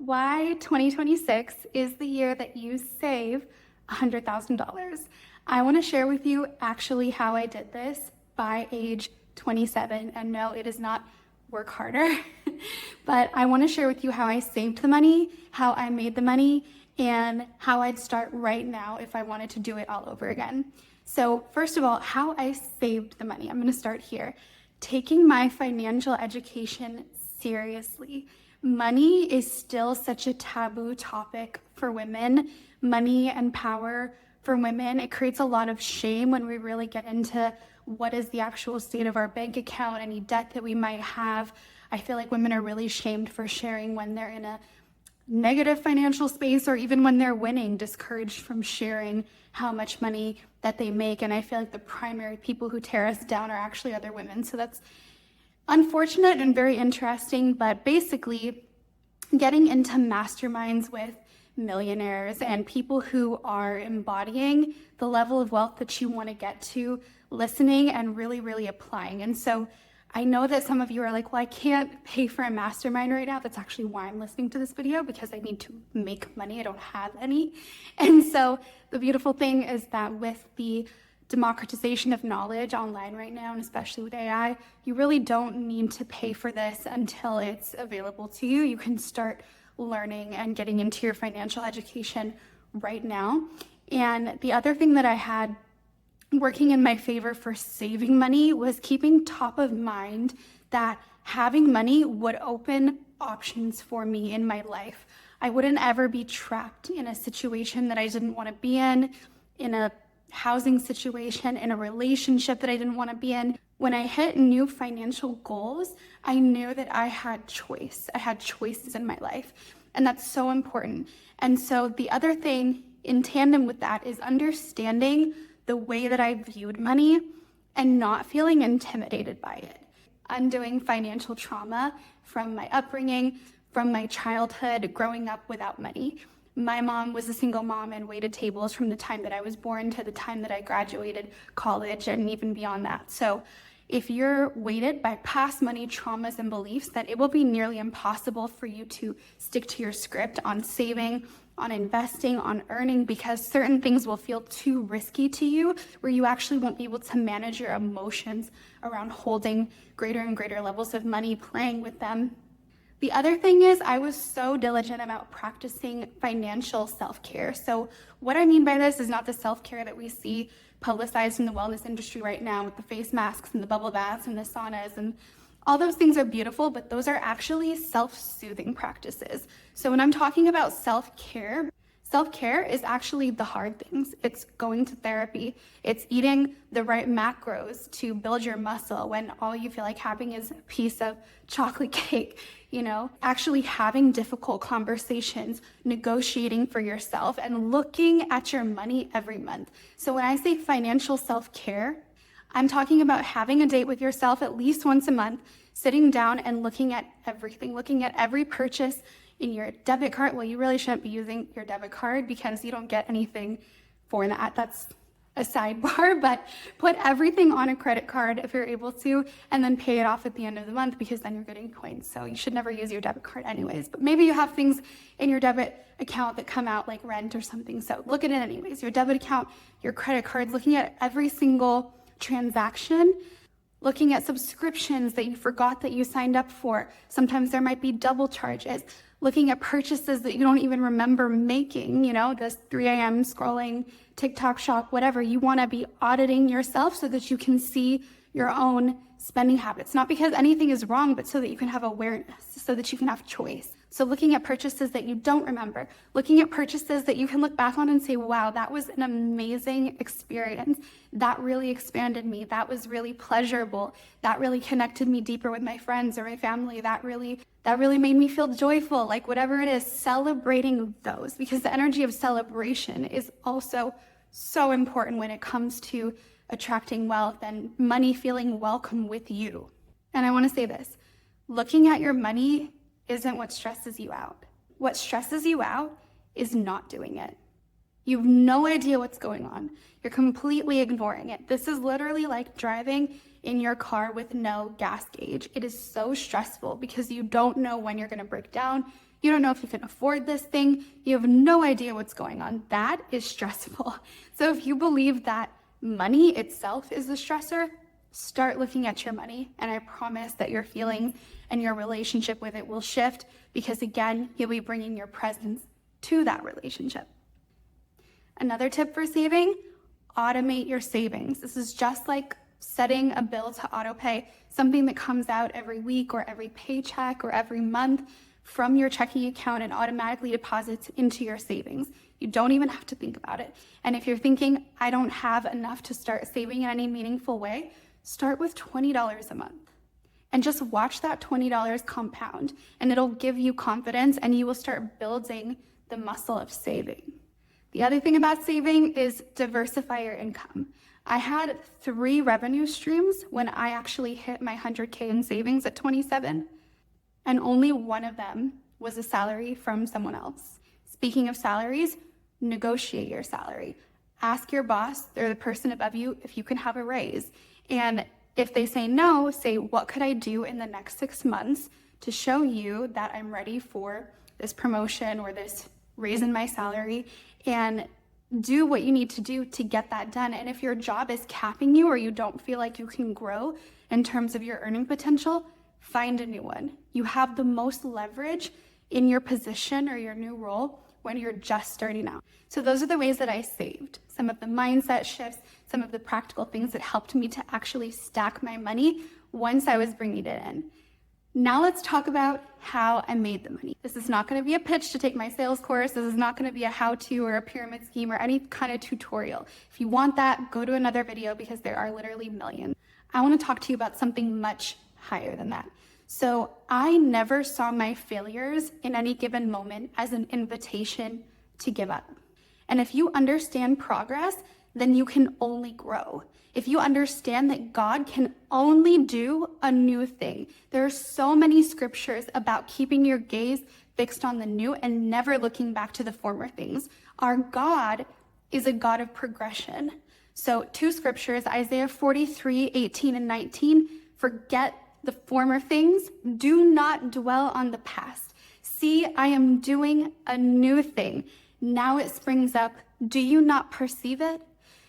why 2026 is the year that you save $100,000. I want to share with you actually how I did this by age 27. And no, it is not work harder, but I want to share with you how I saved the money, how I made the money, and how I'd start right now if I wanted to do it all over again. So first of all, how I saved the money. I'm going to start here. Taking my financial education seriously. Money is still such a taboo topic for women. Money and power for women. It creates a lot of shame when we really get into what is the actual state of our bank account, any debt that we might have. I feel like women are really shamed for sharing when they're in a negative financial space, or even when they're winning, discouraged from sharing how much money that they make. And I feel like the primary people who tear us down are actually other women. So that's unfortunate and very interesting, but basically getting into masterminds with millionaires and people who are embodying the level of wealth that you want to get to, listening and really, really applying. And so I know that some of you are like, well, I can't pay for a mastermind right now. That's actually why I'm listening to this video, because I need to make money. I don't have any. And so the beautiful thing is that with the democratization of knowledge online right now, and especially with AI, you really don't need to pay for this until it's available to you. You can start learning and getting into your financial education right now. And the other thing that I had working in my favor for saving money was keeping top of mind that having money would open options for me in my life. I wouldn't ever be trapped in a situation that I didn't want to be in a housing situation, in a relationship that I didn't want to be in. When I hit new financial goals, I knew that I had choice. I had choices in my life, and that's so important. And so the other thing in tandem with that is understanding the way that I viewed money and not feeling intimidated by it. Undoing financial trauma from my upbringing, from my childhood, growing up without money. My mom was a single mom and waited tables from the time that I was born to the time that I graduated college and even beyond that. So if you're weighted by past money traumas and beliefs, then it will be nearly impossible for you to stick to your script on saving, on investing, on earning, because certain things will feel too risky to you, where you actually won't be able to manage your emotions around holding greater and greater levels of money, playing with them. The other thing is I was so diligent about practicing financial self-care. So what I mean by this is not the self-care that we see publicized in the wellness industry right now with the face masks and the bubble baths and the saunas, and all those things are beautiful, but those are actually self-soothing practices. So when I'm talking about self-care, self-care is actually the hard things. It's going to therapy. It's eating the right macros to build your muscle when all you feel like having is a piece of chocolate cake, actually having difficult conversations, negotiating for yourself, and looking at your money every month. So when I say financial self-care, I'm talking about having a date with yourself at least once a month, sitting down and looking at everything, looking at every purchase in your debit card. Well, you really shouldn't be using your debit card because you don't get anything for that. That's a sidebar, but put everything on a credit card if you're able to, and then pay it off at the end of the month, because then you're getting points. So you should never use your debit card anyways, but maybe you have things in your debit account that come out like rent or something. So look at it anyways, your debit account, your credit cards, looking at every single transaction, looking at subscriptions that you forgot that you signed up for. Sometimes there might be double charges. Looking at purchases that you don't even remember making, this 3 a.m. scrolling, TikTok shop, whatever. You want to be auditing yourself so that you can see your own spending habits. Not because anything is wrong, but so that you can have awareness, so that you can have choice. So looking at purchases that you don't remember, looking at purchases that you can look back on and say, wow, that was an amazing experience. That really expanded me. That was really pleasurable. That really connected me deeper with my friends or my family. That really made me feel joyful, like whatever it is, celebrating those, because the energy of celebration is also so important when it comes to attracting wealth and money feeling welcome with you. And I want to say this, looking at your money isn't what stresses you out. What stresses you out is not doing it. You have no idea what's going on. You're completely ignoring it. This is literally like driving in your car with no gas gauge. It is so stressful because you don't know when you're going to break down. You don't know if you can afford this thing. You have no idea what's going on. That is stressful. So if you believe that money itself is the stressor, start looking at your money, and I promise that your feelings and your relationship with it will shift, because again, you'll be bringing your presence to that relationship. Another tip for saving, automate your savings. This is just like setting a bill to autopay, something that comes out every week or every paycheck or every month from your checking account and automatically deposits into your savings. You don't even have to think about it. And if you're thinking, I don't have enough to start saving in any meaningful way, start with $20 a month and just watch that $20 compound, and it'll give you confidence and you will start building the muscle of saving. The other thing about saving is diversify your income. I had 3 revenue streams when I actually hit my 100K in savings at 27, and only one of them was a salary from someone else. Speaking of salaries, negotiate your salary. Ask your boss or the person above you if you can have a raise. And if they say no, say, what could I do in the next 6 months to show you that I'm ready for this promotion or this raise in my salary, and do what you need to do to get that done. And if your job is capping you or you don't feel like you can grow in terms of your earning potential, find a new one. You have the most leverage in your position or your new role when you're just starting out. So those are the ways that I saved. Some of the mindset shifts, some of the practical things that helped me to actually stack my money once I was bringing it in. Now let's talk about how I made the money. This is not going to be a pitch to take my sales course. This is not going to be a how-to or a pyramid scheme or any kind of tutorial. If you want that, go to another video, because there are literally millions. I want to talk to you about something much higher than that. So I never saw my failures in any given moment as an invitation to give up. And if you understand progress, then you can only grow. If you understand that God can only do a new thing. There are so many scriptures about keeping your gaze fixed on the new and never looking back to the former things. Our God is a God of progression. So 2 scriptures, Isaiah 43:18 and 19, forget the former things, do not dwell on the past. See, I am doing a new thing. Now it springs up. Do you not perceive it?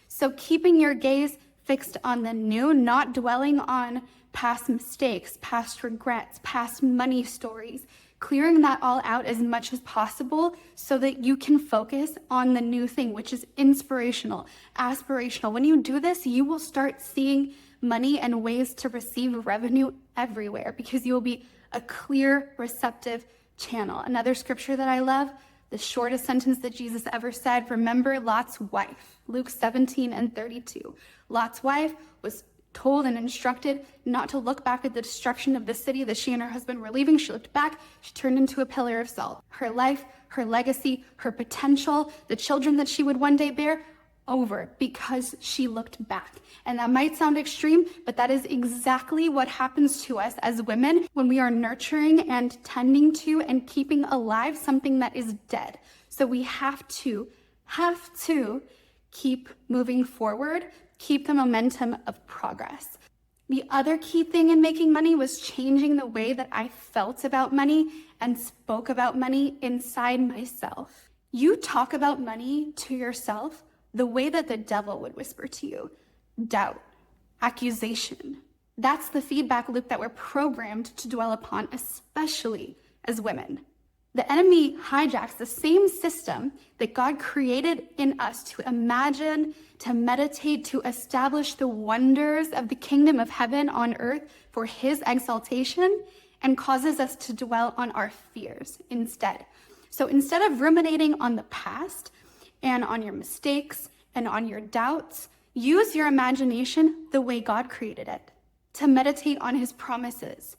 So keeping your gaze fixed on the new, not dwelling on past mistakes, past regrets, past money stories, clearing that all out as much as possible so that you can focus on the new thing, which is inspirational, aspirational. When you do this, you will start seeing money and ways to receive revenue everywhere, because you will be a clear, receptive channel. Another scripture that I love, the shortest sentence that Jesus ever said, remember Lot's wife, Luke 17:32. Lot's wife was told and instructed not to look back at the destruction of the city that she and her husband were leaving. She looked back, she turned into a pillar of salt. Her life, her legacy, her potential, the children that she would one day bear, over because she looked back. And that might sound extreme, but that is exactly what happens to us as women when we are nurturing and tending to and keeping alive something that is dead. So we have to keep moving forward, keep the momentum of progress. The other key thing in making money was changing the way that I felt about money and spoke about money inside myself. You talk about money to yourself the way that the devil would whisper to you. Doubt, accusation. That's the feedback loop that we're programmed to dwell upon, especially as women. The enemy hijacks the same system that God created in us to imagine, to meditate, to establish the wonders of the kingdom of heaven on earth for his exaltation, and causes us to dwell on our fears instead. So instead of ruminating on the past and on your mistakes and on your doubts, use your imagination the way God created it, to meditate on his promises.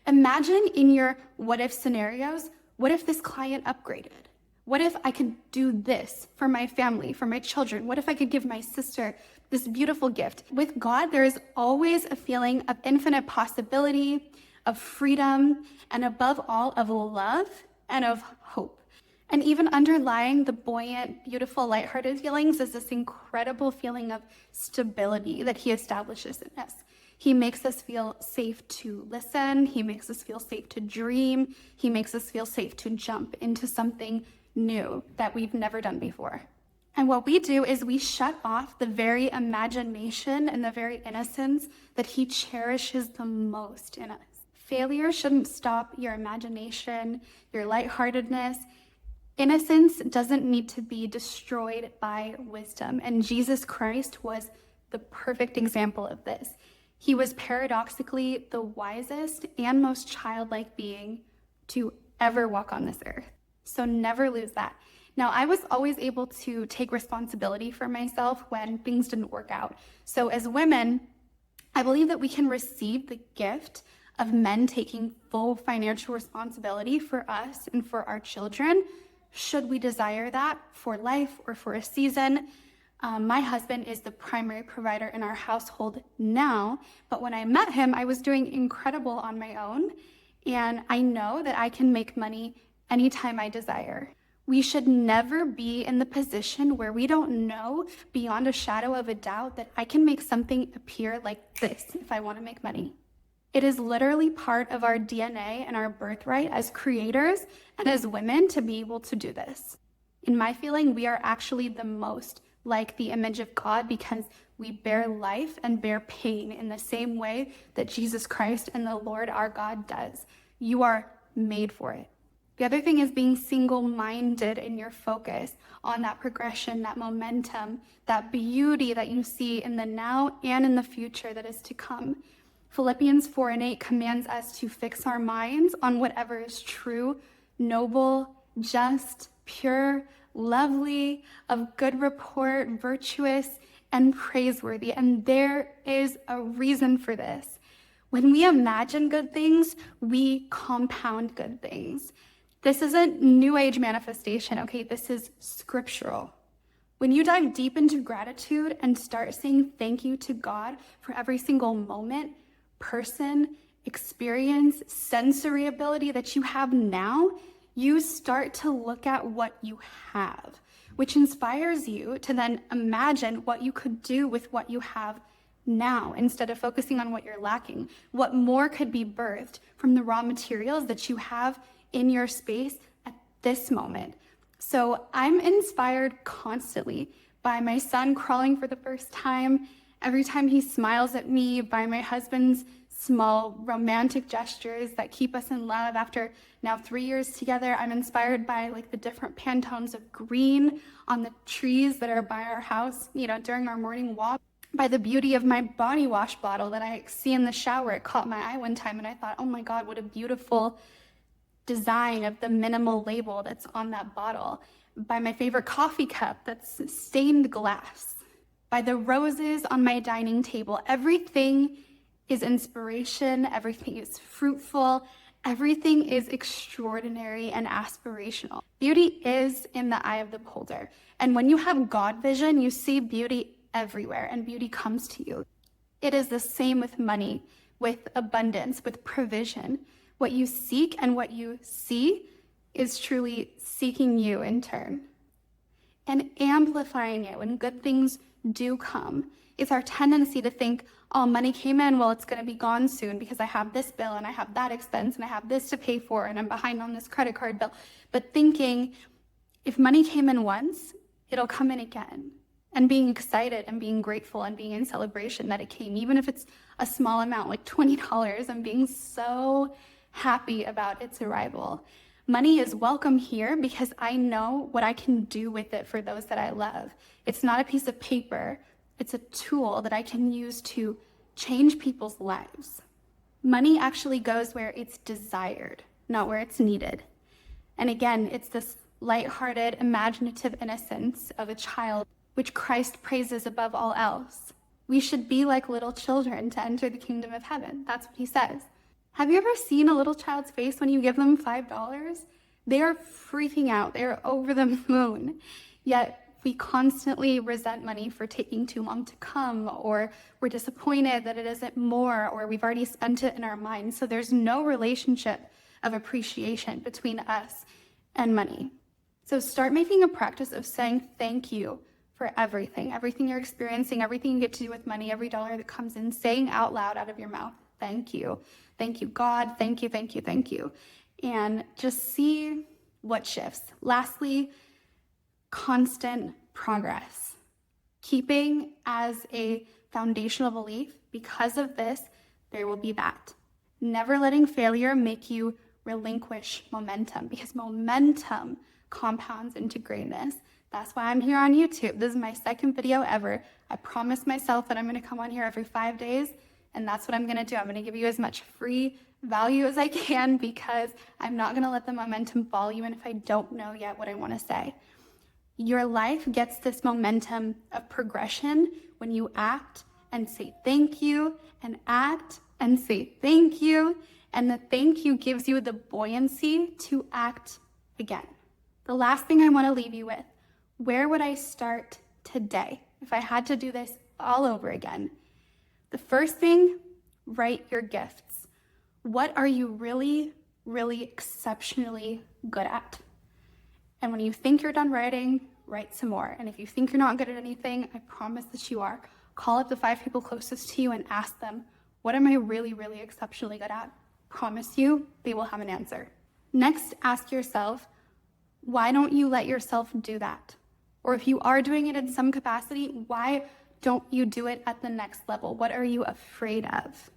Imagine in your what if scenarios, what if this client upgraded? What if I could do this for my family, for my children? What if I could give my sister this beautiful gift? With God, there is always a feeling of infinite possibility, of freedom, and above all, of love and of hope. And even underlying the buoyant, beautiful, lighthearted feelings is this incredible feeling of stability that he establishes in us. He makes us feel safe to listen. He makes us feel safe to dream. He makes us feel safe to jump into something new that we've never done before. And what we do is we shut off the very imagination and the very innocence that he cherishes the most in us. Failure shouldn't stop your imagination, your lightheartedness. Innocence doesn't need to be destroyed by wisdom. And Jesus Christ was the perfect example of this. He was paradoxically the wisest and most childlike being to ever walk on this earth. So never lose that. Now, I was always able to take responsibility for myself when things didn't work out. So as women, I believe that we can receive the gift of men taking full financial responsibility for us and for our children, should we desire that for life or for a season. My husband is the primary provider in our household now, but when I met him, I was doing incredible on my own, and I know that I can make money anytime I desire. We should never be in the position where we don't know beyond a shadow of a doubt that I can make something appear like this if I want to make money. It is literally part of our DNA and our birthright as creators and as women to be able to do this. In my feeling, we are actually the most like the image of God because we bear life and bear pain in the same way that Jesus Christ and the Lord our God does. You are made for it. The other thing is being single-minded in your focus on that progression, that momentum, that beauty that you see in the now and in the future that is to come. Philippians 4:8 commands us to fix our minds on whatever is true, noble, just, pure, lovely, of good report, virtuous, and praiseworthy. And there is a reason for this. When we imagine good things, we compound good things. This isn't New Age manifestation, okay? This is scriptural. When you dive deep into gratitude and start saying thank you to God for every single moment, person, experience, sensory ability that you have now, you start to look at what you have, which inspires you to then imagine what you could do with what you have now instead of focusing on what you're lacking. What more could be birthed from the raw materials that you have in your space at this moment? So I'm inspired constantly by my son crawling for the first time, every time he smiles at me, by my husband's small romantic gestures that keep us in love after now 3 years together. I'm inspired by like the different Pantones of green on the trees that are by our house, during our morning walk, by the beauty of my body wash bottle that I see in the shower. It caught my eye one time and I thought, oh my God, what a beautiful design of the minimal label that's on that bottle, by my favorite coffee cup that's stained glass, by the roses on my dining table. Everything is inspiration, everything is fruitful, everything is extraordinary and aspirational. Beauty is in the eye of the beholder. And when you have God vision, you see beauty everywhere and beauty comes to you. It is the same with money, with abundance, with provision. What you seek and what you see is truly seeking you in turn and amplifying it when good things do come. It's our tendency to think, oh, money came in, well, it's going to be gone soon because I have this bill and I have that expense and I have this to pay for and I'm behind on this credit card bill. But thinking, if money came in once, it'll come in again. And being excited and being grateful and being in celebration that it came, even if it's a small amount, like $20, and being so happy about its arrival. Money is welcome here because I know what I can do with it for those that I love. It's not a piece of paper. It's a tool that I can use to change people's lives. Money actually goes where it's desired, not where it's needed. And again, it's this lighthearted, imaginative innocence of a child, which Christ praises above all else. We should be like little children to enter the kingdom of heaven. That's what he says. Have you ever seen a little child's face when you give them $5? They are freaking out. They are over the moon. Yet we constantly resent money for taking too long to come, or we're disappointed that it isn't more, or we've already spent it in our minds. So there's no relationship of appreciation between us and money. So start making a practice of saying thank you for everything, everything you're experiencing, everything you get to do with money, every dollar that comes in, saying out loud out of your mouth, thank you. Thank you, God. Thank you, thank you, thank you. And just see what shifts. Lastly, constant progress. Keeping as a foundational belief, because of this, there will be that. Never letting failure make you relinquish momentum, because momentum compounds into greatness. That's why I'm here on YouTube. This is my second video ever. I promised myself that I'm going to come on here every 5 days, and that's what I'm going to do. I'm going to give you as much free value as I can, because I'm not going to let the momentum follow you in if I don't know yet what I want to say. Your life gets this momentum of progression when you act and say thank you, and act and say thank you, and the thank you gives you the buoyancy to act again. The last thing I want to leave you with, where would I start today if I had to do this all over again? The first thing, write your gifts. What are you really, really exceptionally good at? And when you think you're done writing, write some more. And if you think you're not good at anything, I promise that you are. Call up the 5 people closest to you and ask them, what am I really, really exceptionally good at? Promise you, they will have an answer. Next, ask yourself, why don't you let yourself do that? Or if you are doing it in some capacity, why don't you do it at the next level? What are you afraid of?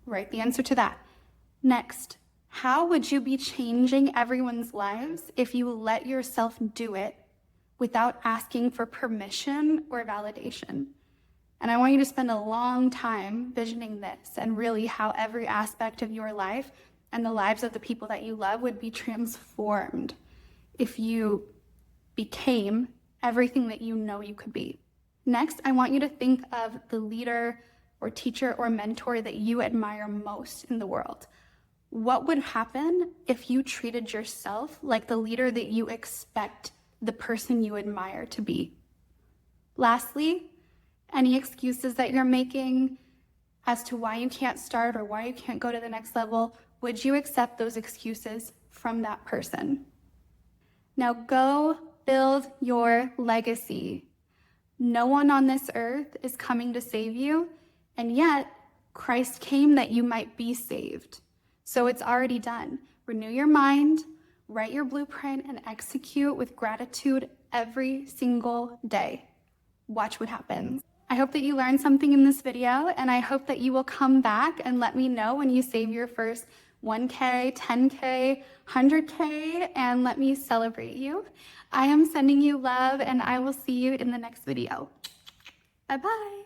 Write the answer to that. Next, how would you be changing everyone's lives if you let yourself do it without asking for permission or validation? And I want you to spend a long time visioning this and really how every aspect of your life and the lives of the people that you love would be transformed if you became everything that you know you could be. Next, I want you to think of the leader or teacher or mentor that you admire most in the world. What would happen if you treated yourself like the leader that you expect the person you admire to be? Lastly, any excuses that you're making as to why you can't start or why you can't go to the next level, would you accept those excuses from that person? Now go build your legacy. No one on this earth is coming to save you, and yet Christ came that you might be saved. So it's already done. Renew your mind, write your blueprint, and execute with gratitude every single day. Watch what happens. I hope that you learned something in this video, and I hope that you will come back and let me know when you save your first 1K, 10K, 100K, and let me celebrate you. I am sending you love, and I will see you in the next video. Bye-bye.